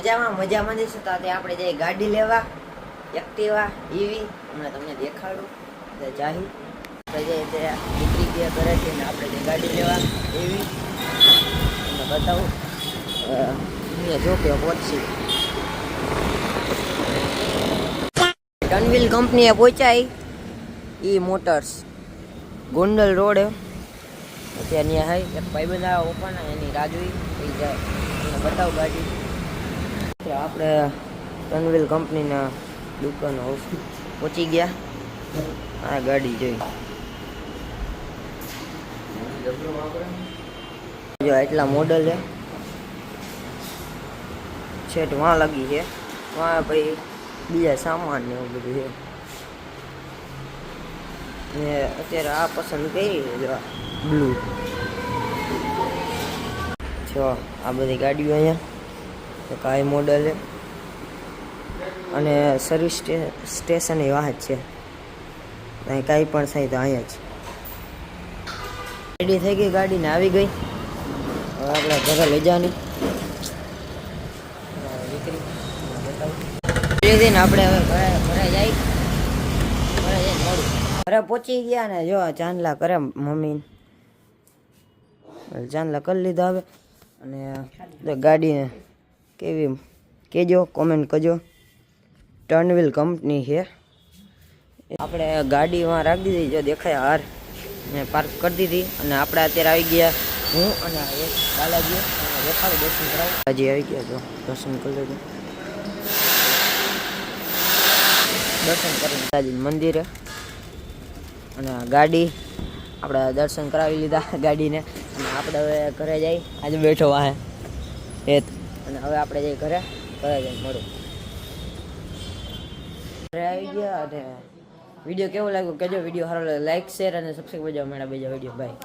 મજામાં જઈશું તો આપણે જઈએ ગાડી લેવા એક્ટિવા ઈવી હમણાં તમને દેખાડું જાહી જઈએ ત્યાં નીકળી ગયા ઘરેથી ને આપણે જઈએ ગાડી લેવા ઈવી તમને બતાવું અહીંયા જો કે પહોંચી ટનવિલ કંપનીએ પહોંચાઈ ઈ મોટર્સ ગોંડલ રોડ અત્યારે ત્યાં હાઈ એક ભાઈબંધ આવે ઓપન એની રાજવી થઈ જાય એને બતાવ ગાડી આપણે ટનવિલ કંપનીના દુકાન હાઉસ પહોંચી ગયા આ ગાડી જોઈ જો એટલા મોડલ છે વાં લાગી છે વાં ભાઈ બીજા સામાન ને એવું બધું છે ને અત્યારે આ પસંદ કરી જો બ્લુ જો આ બધી ગાડીઓ અહીંયા કાંઈ મોડલ છે અને સર્વિસ સ્ટેશન એ વાહ જ છે અહીં કાંઈ પણ થાય તો અહીંયા જ રેડી થઈ ગઈ ગાડીને આવી ગઈ હવે આપણે ઘરે લઈ જવાની ને આપણે હવે ઘરે જઈ મોડું ઘરે પહોંચી ગયા ને જો ચાંદલા કરે મમ્મી ચાંદલા કરી લીધા હવે અને ગાડી કેવી કહેજો કોમેન્ટ કરજો ટર્નવિલ કંપની છે આપણે ગાડીમાં રાખી દીધી જો દેખાય હાર ને પાર્ક કરી દીધી અને આપણે અત્યારે આવી ગયા હું અને એક બાલાજી દેખાડું દર્શન કરાવું હજી આવી ગયા તો દર્શન કરી લેજો દર્શન કરીને બાલાજી મંદિરે અને ગાડી આપણે દર્શન કરાવી લીધા ગાડીને અને આપણે હવે ઘરે જઈ આજે બેઠો વાહે અને હવે આપણે જઈ ઘરે જઈ મળું ઘરે આવી ગયા અને વિડીયો કેવો લાગ્યો કહેજો વિડીયો સારો લાગે લાઈક શેર અને સબસ્ક્રાઈબ કરજો મેળા બીજા વિડીયો બાય